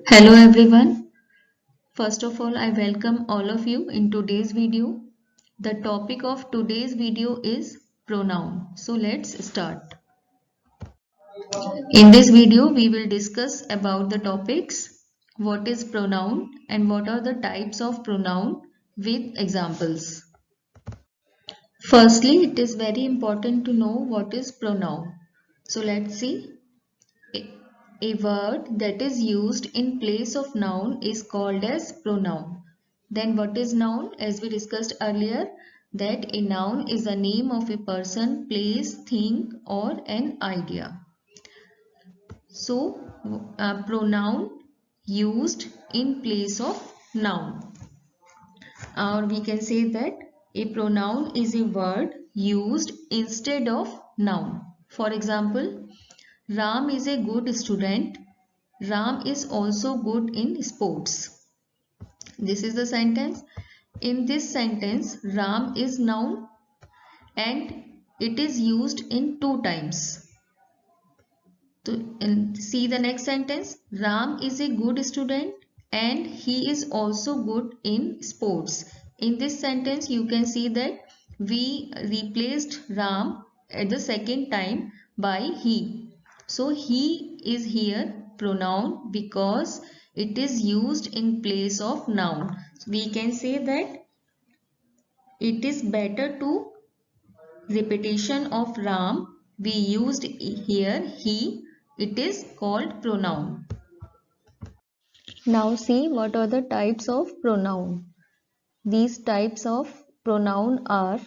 Hello everyone. First of all, I welcome all of you in today's video. The topic of today's video is pronoun. So let's start. In this video, we will discuss about the topics what is pronoun and what are the types of pronoun with examples. Firstly, it is very important to know what is pronoun. So let's see. A word that is used in place of noun is called as pronoun. Then what is noun? As we discussed earlier, that a noun is a name of a person, place, thing or an idea. So, a pronoun used in place of noun. Or we can say that a pronoun is a word used instead of noun. For example, Ram is a good student. Ram is also good in sports. This is the sentence. In this sentence, Ram is noun and it is used in two times. See the next sentence. Ram is a good student and he is also good in sports. In this sentence, you can see that we replaced Ram at the second time by he. So he is here pronoun because it is used in place of noun. So we can say that it is better to repetition of Ram. We used here he. It is called pronoun. Now see what are the types of pronoun. These types of pronoun are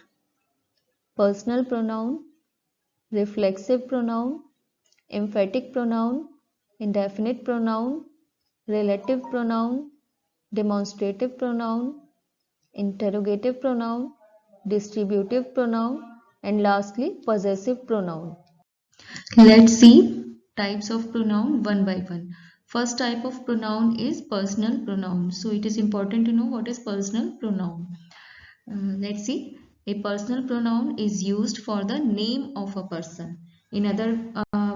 personal pronoun, reflexive pronoun, emphatic pronoun, indefinite pronoun, relative pronoun, demonstrative pronoun, interrogative pronoun, distributive pronoun, and lastly possessive pronoun. Let's see types of pronoun one by one. First type of pronoun is personal pronoun. So it is important to know what is personal pronoun. Let's see. A personal pronoun is used for the name of a person. In other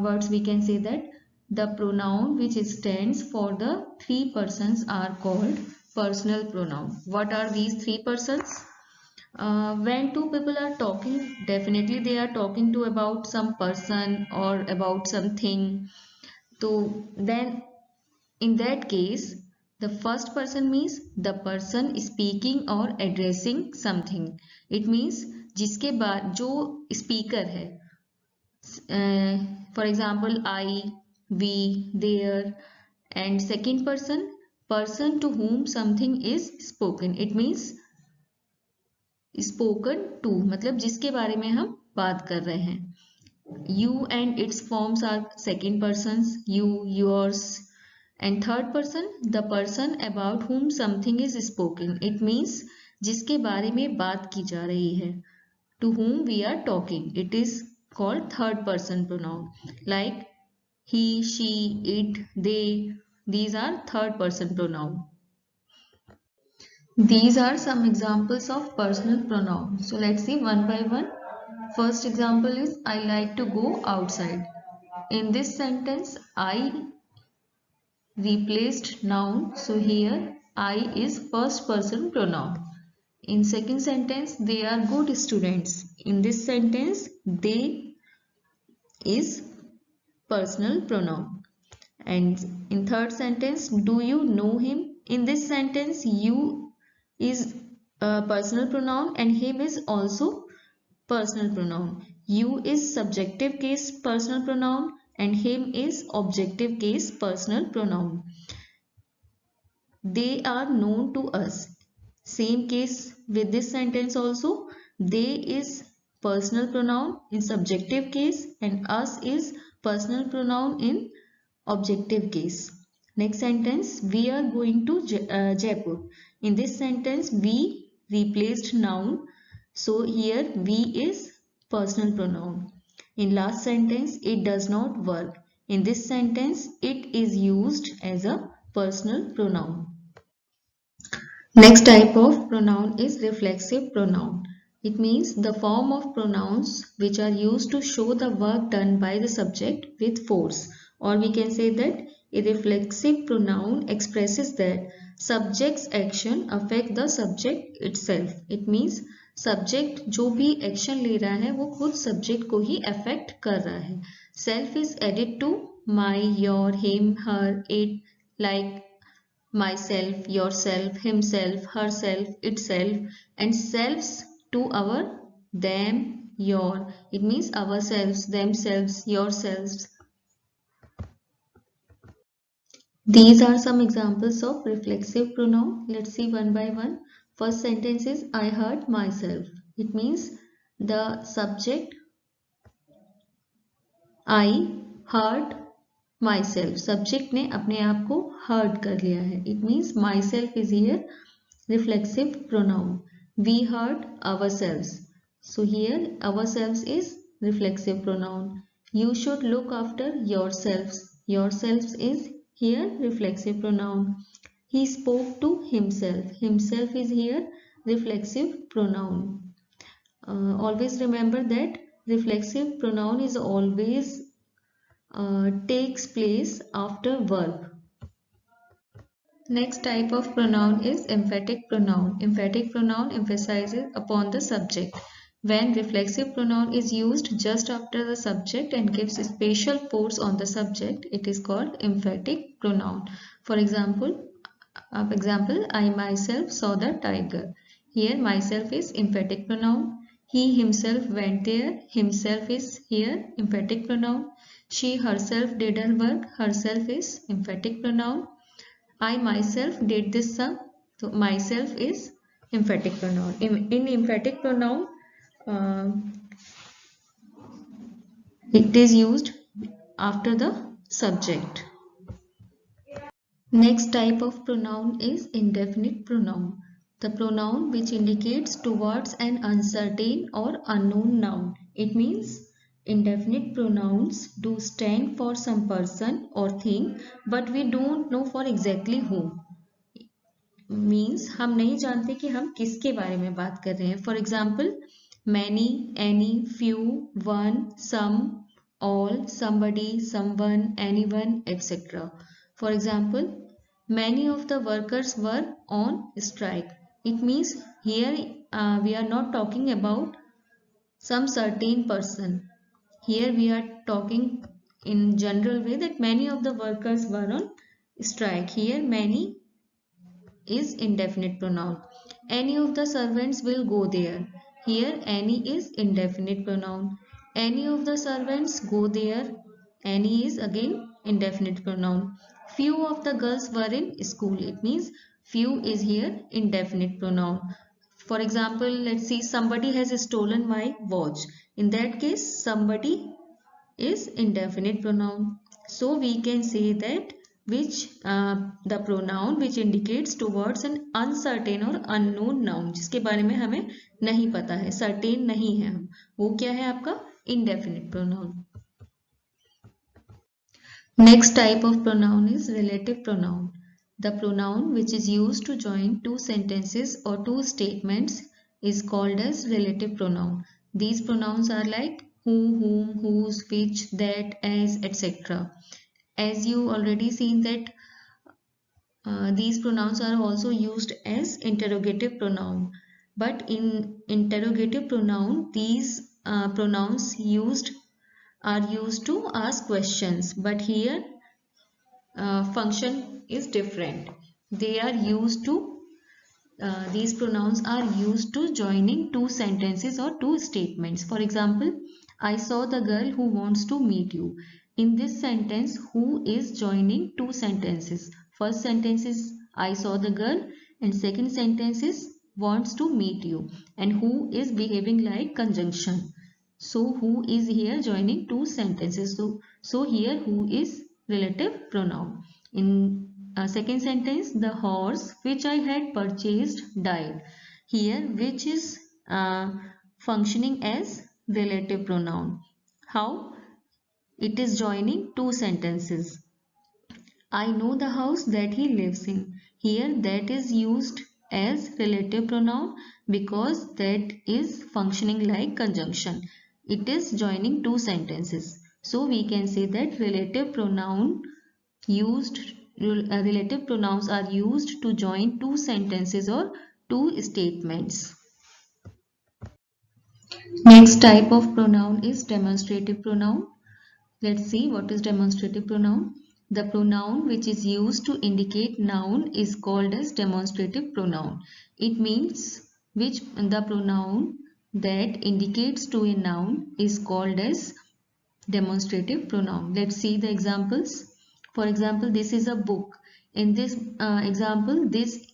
words, we can say that the pronoun which stands for the three persons are called personal pronoun. What are these three persons? When two people are talking, definitely they are talking to about some person or about something. So then in that case, the first person means the person speaking or addressing something. It means जिसके बाद जो speaker है. For example, I, we, there, and second person to whom something is spoken. It means spoken to, मतलब जिसके बारे में हम बात कर रहे हैं. You and its forms are second persons, you, yours, and third person, the person about whom something is spoken. It means जिसके बारे में बात की जा रही है. To whom we are talking. It is called third person pronoun. Like he, she, it, they. These are third person pronoun. These are some examples of personal pronouns. So let's see one by one. First example is I like to go outside. In this sentence, I replaced noun. So here I is first person pronoun. In second sentence, they are good students. In this sentence, they is personal pronoun. And in third sentence, do you know him? In this sentence, you is a personal pronoun and him is also personal pronoun. You is subjective case personal pronoun and him is objective case personal pronoun. They are known to us. Same case with this sentence also. They is personal pronoun in subjective case and us is personal pronoun in objective case. Next sentence, we are going to Jaipur. In this sentence, we replaced noun. So here we is personal pronoun. In last sentence, it does not work. In this sentence, it is used as a personal pronoun. Next type of pronoun is reflexive pronoun. It means the form of pronouns which are used to show the work done by the subject with force, or we can say that A reflexive pronoun expresses that subject's action affect the subject itself. It means subject जो भी action ले रहा है वो खुद subject को ही affect कर रहा है. Self is added to my, your, him, her, it, like myself, yourself, himself, herself, itself, and selves to our, them, your. It means ourselves, themselves, yourselves. These are some examples of reflexive pronoun. Let's see one by one. First sentence is I hurt myself. It means the subject I hurt myself. Subject ने अपने आप को hurt कर लिया है. It means myself is here reflexive pronoun. We hurt ourselves. So here ourselves is reflexive pronoun. You should look after yourselves. Yourselves is here reflexive pronoun. He spoke to himself. Himself is here reflexive pronoun. Always remember that reflexive pronoun is always takes place after verb. Next type of pronoun is emphatic pronoun. Emphatic pronoun emphasizes upon the subject. When reflexive pronoun is used just after the subject and gives special force on the subject, it is called emphatic pronoun. For example, I myself saw the tiger. Here myself is emphatic pronoun. He himself went there. Himself is here emphatic pronoun. She herself did her work. Herself is emphatic pronoun. I myself did this sum. So myself is emphatic pronoun. In emphatic pronoun, it is used after the subject. Next type of pronoun is indefinite pronoun. The pronoun which indicates towards an uncertain or unknown noun. It means indefinite pronouns do stand for some person or thing, but we don't know for exactly whom. Means हम नहीं जानते कि हम किसके बारे में बात कर रहे हैं. For example, many, any, few, one, some, all, somebody, someone, anyone, etc. For example, many of the workers were on strike. It means here we are not talking about some certain person. Here we are talking in general way that many of the workers were on strike. Here many is indefinite pronoun. Any of the servants will go there. Here any is indefinite pronoun. Any of the servants go there. Any is again indefinite pronoun. Few of the girls were in school. It means few is here indefinite pronoun. For example, let's see, somebody has stolen my watch. In that case, somebody is indefinite pronoun. So we can say that the pronoun which indicates towards an uncertain or unknown noun, जिसके बारे में हमें नहीं पता है, certain नहीं है हम, वो क्या है आपका indefinite pronoun. Next type of pronoun is relative pronoun. The pronoun which is used to join two sentences or two statements is called as relative pronoun. These pronouns are like who, whom, whose, which, that, as, etc. As you already seen that these pronouns are also used as interrogative pronoun. But in interrogative pronoun, these pronouns are used to ask questions. But here function is different. They are used to these pronouns are used to joining two sentences or two statements. For example, I saw the girl who wants to meet you. In this sentence, who is joining two sentences. First sentence is I saw the girl and second sentence is wants to meet you, and who is behaving like conjunction. So who is here joining two sentences. So here who is relative pronoun. In second sentence, the horse which I had purchased died. Here which is functioning as relative pronoun. How? It is joining two sentences. I know the house that he lives in. Here that is used as relative pronoun because that is functioning like conjunction. It is joining two sentences. So we can say that relative pronoun used relative pronouns are used to join two sentences or two statements. Next type of pronoun is demonstrative pronoun. Let's see what is demonstrative pronoun. The pronoun which is used to indicate noun is called as demonstrative pronoun. It means which the pronoun that indicates to a noun is called as demonstrative pronoun. Let's see the examples. For example, this is a book. In this example, this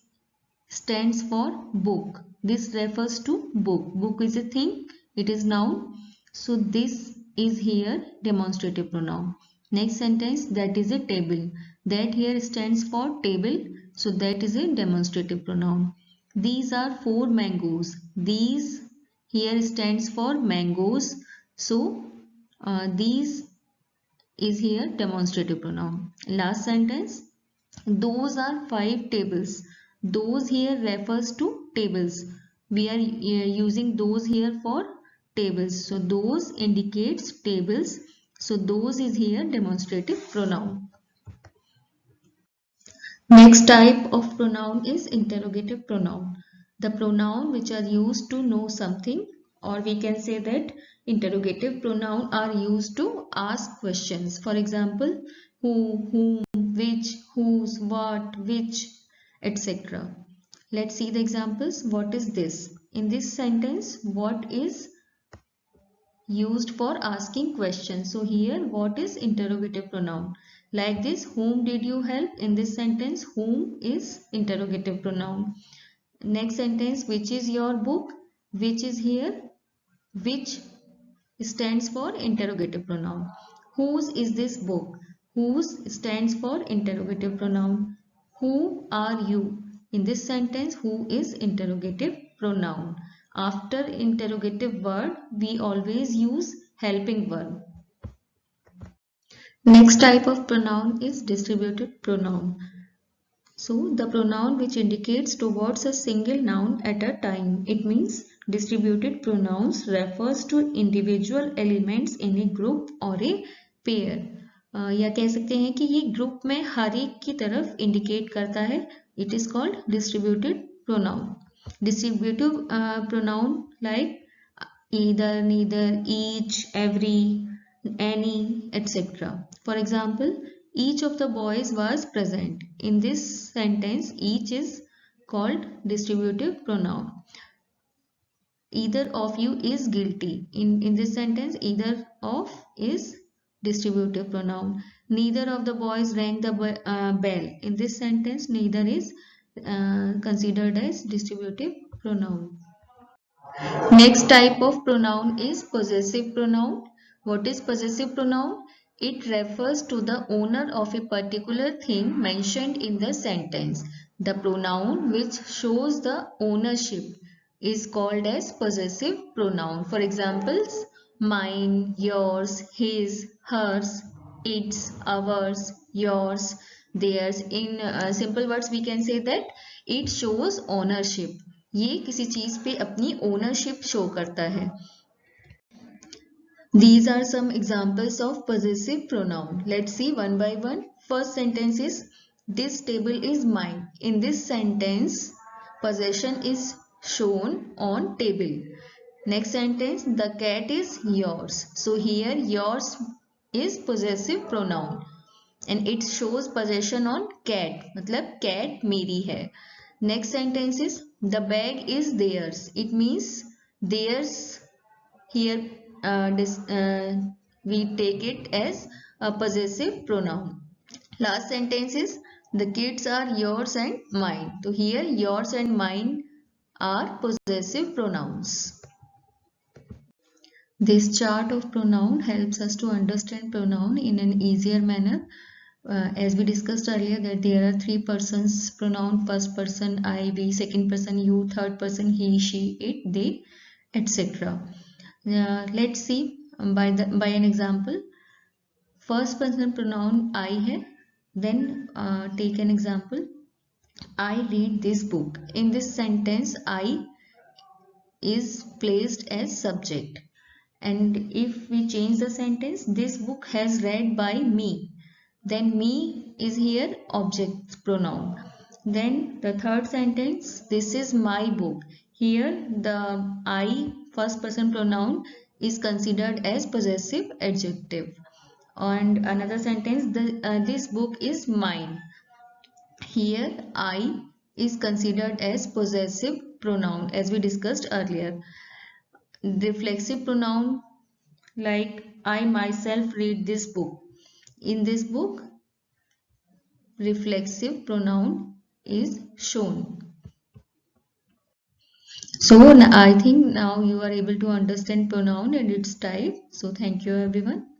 stands for book. This refers to book. Book is a thing. It is noun. So this is here demonstrative pronoun. Next sentence, that is a table. That here stands for table. So that is a demonstrative pronoun. These are 4 mangoes. These here stands for mangoes. So these is here demonstrative pronoun. Last sentence, those are 5 tables. Those here refers to tables. We are using those here for tables. So those indicates tables. So those is here demonstrative pronoun. Next type of pronoun is interrogative pronoun. The pronoun which are used to know something, or we can say that interrogative pronoun are used to ask questions. For example, who, whom, which, whose, what, which, etc. Let's see the examples. What is this? In this sentence, what is used for asking questions? So here, what is interrogative pronoun? Like this, whom did you help? In this sentence, whom is interrogative pronoun. Next sentence, which is your book? Which is here, which stands for interrogative pronoun. Whose is this book? Whose stands for interrogative pronoun. Who are you? In this sentence, who is interrogative pronoun. After interrogative word, we always use helping verb. Next type of pronoun is distributed pronoun. So the pronoun which indicates towards a single noun at a time. It means distributed pronouns refers to individual elements in a group or a pair. या कह सकते हैं कि ये group में हर एक की तरफ इंडिकेट करता है. It is called distributed pronoun. Distributive pronoun like either, neither, each, every, any, etc. For example, each of the boys was present. In this sentence, each is called distributive pronoun. Either of you is guilty. In this sentence, either of is distributive pronoun. Neither of the boys rang the bell. In this sentence, neither is considered as distributive pronoun. Next type of pronoun is possessive pronoun. What is possessive pronoun? It refers to the owner of a particular thing mentioned in the sentence. The pronoun which shows the ownership is called as possessive pronoun. For examples, mine, yours, his, hers, its, ours, yours, theirs. In simple words, we can say that it shows ownership. ये किसी चीज पे अपनी ownership show करता है. These are some examples of possessive pronoun. Let's see one by one. First sentence is, this table is mine. In this sentence, possession is shown on table. Next sentence, the cat is yours. So here yours is possessive pronoun and it shows possession on cat. मतलब cat मेरी है. Next sentence is, the bag is theirs. It means theirs. Here we take it as a possessive pronoun. Last sentence is, the kids are yours and mine. So here yours and mine are possessive pronouns. This chart of pronoun helps us to understand pronoun in an easier manner. As we discussed earlier, that there are 3 persons pronoun: first person I, we, second person you, third person he, she, it, they, etc. Let's see by an example. First person pronoun I है. Then take an example. I read this book. In this sentence, I is placed as subject. And if we change the sentence, this book has read by me, then me is here object pronoun. Then the third sentence, this is my book. Here the I first person pronoun is considered as possessive adjective. And another sentence, this book is mine. Here I is considered as possessive pronoun as we discussed earlier. Reflexive pronoun like I myself read this book. In this book, reflexive pronoun is shown. So I think now you are able to understand pronoun and its type. So thank you everyone.